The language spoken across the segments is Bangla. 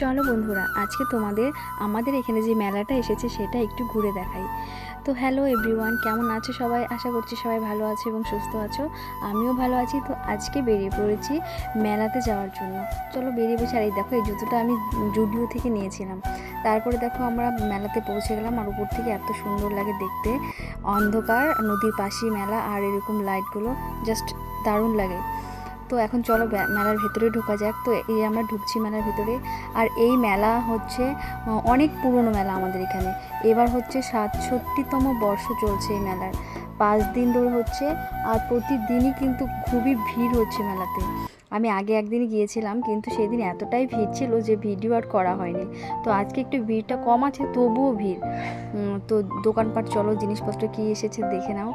চলো বন্ধুরা, আজকে তোমাদের আমাদের এখানে যে মেলাটা এসেছে সেটা একটু ঘুরে দেখাই। তো হ্যালো এভরিওয়ান, কেমন আছো সবাই? আশা করছি সবাই ভালো আছো এবং সুস্থ আছো। আমিও ভালো আছি। তো আজকে বেরিয়ে পড়েছি মেলাতে যাওয়ার জন্য। চলো বেরিয়ে পড়েছি। আর এই দেখো, এই জুতোটা আমি জুডিও থেকে নিয়েছিলাম। তারপরে দেখো আমরা মেলাতে পৌঁছে গেলাম। আর উপর থেকে এত সুন্দর লাগে দেখতে, অন্ধকার, নদীর পাশেই মেলা, আর এরকম লাইটগুলো জাস্ট দারুণ লাগে। তো এখন চলো মেলার ভেতরে ঢোকা যাক। তো এই আমরা ঢুকছি মেলার ভেতরে। আর এই মেলা হচ্ছে অনেক পুরনো মেলা আমাদের এখানে। এবার হচ্ছে ৬৭তম বর্ষ চলছে এই মেলার। ৫ দিন ধরে হচ্ছে। আর প্রতিদিনই কিন্তু খুবই ভিড় হচ্ছে মেলাতে। আমি আগে একদিনই গিয়েছিলাম, কিন্তু সেদিন এতটাই ভিড় ছিল যে ভিডিও আর করা হয়নি। তো আজকে একটু ভিড়টা কম আছে, তবুও ভিড়। তো দোকানপাট, চলো জিনিসপত্র কী এসেছে দেখে নাও।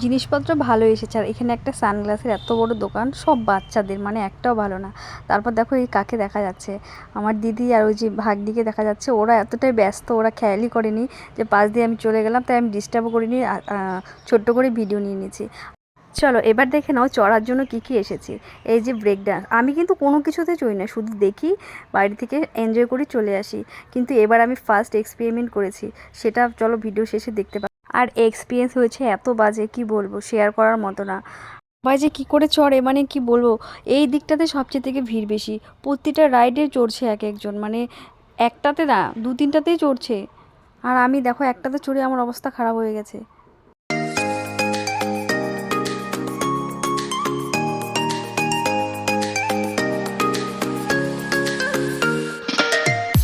জিনিসপত্র ভালো এসেছে। আর এখানে একটা সানগ্লাসের এত বড় দোকান, সব বাচ্চাদের, মানে একটাও ভালো না। তারপর দেখো এই কাকে দেখা যাচ্ছে, আমার দিদি আর ওই যে ভাগ্নিকে দেখা যাচ্ছে। ওরা এতটাই ব্যস্ত, ওরা খেয়ালই করেনি যে পাশ দিয়ে আমি চলে গেলাম, তাই আমি ডিস্টার্বও করিনি। ছোট্ট করে ভিডিও নিয়ে নিয়েছি। চলো এবার দেখে নাও চড়ার জন্য কী কী এসেছি। এই যে ব্রেক ডান্স, আমি কিন্তু কোনো কিছুতে চড়ি না, শুধু দেখি, বাড়ি থেকে এনজয় করে চলে আসি। কিন্তু এবার আমি ফার্স্ট এক্সপেরিমেন্ট করেছি, সেটা চলো ভিডিও শেষে দেখতে পাবো। আর এক্সপিরিয়েন্স হয়েছে এত বাজে, কি বলবো, শেয়ার করার মতো না। সবাই যে কী করে চড়ে, মানে কি বলবো। এই দিকটাতে সবচেয়ে থেকে ভিড় বেশি। প্রতিটা রাইডে চড়ছে এক একজন, মানে একটাতে না, ২-৩টাতেই চড়ছে। আর আমি দেখো একটাতে চড়ে আমার অবস্থা খারাপ হয়ে গেছে।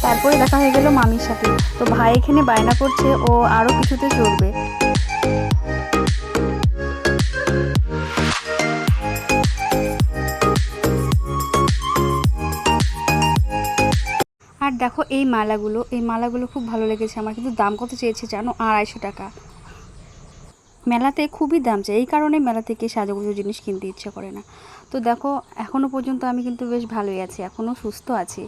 তারপরে দেখা হয়ে গেল মামির সাথে। তো ভাই এখানে বায়না করছে ও আরও কিছুতে চড়বে। আর দেখো এই মালাগুলো খুব ভালো লেগেছে আমার। কিন্তু দাম কত চেয়েছে জানো? ২৫০ টাকা। মেলাতে খুবই দাম চাই, এই কারণে মেলা থেকে সাজাগুজো জিনিস কিনতে ইচ্ছে করে না। তো দেখো, এখনও পর্যন্ত আমি কিন্তু বেশ ভালোই আছি, এখনও সুস্থ আছি।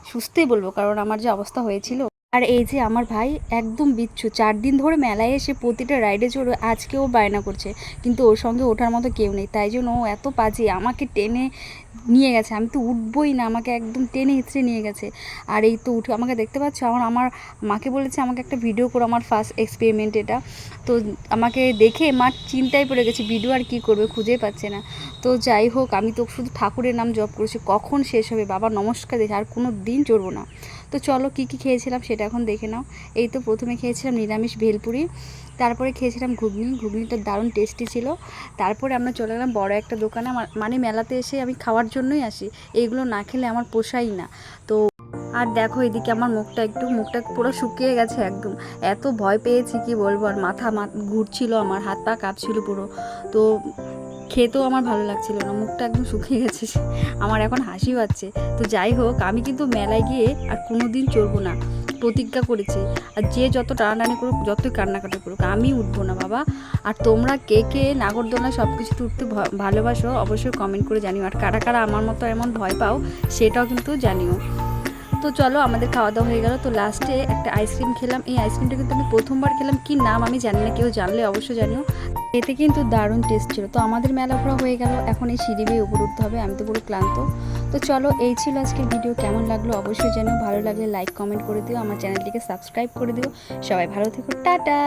সুস্থই বলবো, কারণ আমার যে অবস্থা হয়েছিল। আর এই যে আমার ভাই একদম বিচ্ছু, ৪ দিন ধরে মেলায় এসে প্রতিটা রাইডে চড়ে আজকেও বায়না করছে। কিন্তু ওর সঙ্গে ওঠার মতো কেউ নেই, তাই জন্য ও এত পাজি আমাকে টেনে নিয়ে গেছে। আমি তো উঠবই না, আমাকে একদম টেনে হিঁচড়ে নিয়ে গেছে। আর এই তো উঠে আমাকে দেখতে পাচ্ছ, আমার মাকে বলেছে আমাকে একটা ভিডিও করো, আমার ফার্স্ট এক্সপেরিমেন্ট এটা। তো আমাকে দেখে মা চিন্তায় পড়ে গেছে, ভিডিও আর কী করবে, খুঁজেই পাচ্ছে না। তো যাই হোক, আমি তো শুধু ঠাকুরের নাম জপ করেছি, কখন শেষ হবে বাবা নমস্কার দেখে আর কোনো দিন চড়বো না। তো চলো কী কী খেয়েছিলাম সেটা এখন দেখে নাও। এই তো প্রথমে খেয়েছিলাম নিরামিষ ভেলপুরি, তারপরে খেয়েছিলাম ঘুগনিটা দারুণ টেস্টি ছিল। তারপরে আমরা চলে গেলাম বড় একটা দোকানে। মানে মেলাতে এসে আমি খাওয়ার জন্যই আসি, এইগুলো না খেলে আমার পোষাই না। তো আর দেখো এদিকে আমার মুখটা পুরো শুকিয়ে গেছে একদম। এত ভয় পেয়েছি কি বলবো, আর মাথা ঘুরছিল, আমার হাত পা কাঁপছিল পুরো। তো খেতেও আমার ভালো লাগছিল না, মুখটা একদম শুকিয়ে গেছে। আমার এখন হাসি পাচ্ছে। তো যাই হোক, আমি কিন্তু মেলায় গিয়ে আর কোনো দিন চড়বো না, প্রতিজ্ঞা করেছি। আর যে যত টানাটানি করুক, যতই কান্নাকাটি করুক, আমি উঠবো না বাবা। আর তোমরা কে কে নাগরদোলনা সব কিছুতে উঠতে ভালোবাসো অবশ্যই কমেন্ট করে জানিও। আর কারা কারা আমার মতো এমন ভয় পাও সেটাও কিন্তু জানিও। তো চলো আমাদের খাওয়া দাওয়া হয়ে গেল। তো লাস্টে একটা আইসক্রিম খেলাম। এই আইসক্রিমটা কিন্তু আমি প্রথমবার খেলাম, কি নাম আমি জানি না, কেউ জানলে অবশ্যই জানিও। এতে কিন্তু দারুণ টেস্ট ছিল। তো আমাদের মেলা ঘোরা হয়ে গেল, এখন এই সিঁড়ি বেয়ে উপরে উঠতে হবে, আমি তো পুরো ক্লান্ত। তো চলো, এই ছিল আজকের ভিডিও। কেমন লাগলো অবশ্যই জানিও, ভালো লাগলে লাইক কমেন্ট করে দিও, আমার চ্যানেলটিকে সাবস্ক্রাইব করে দিও। সবাই ভালো থেকো, টাটা।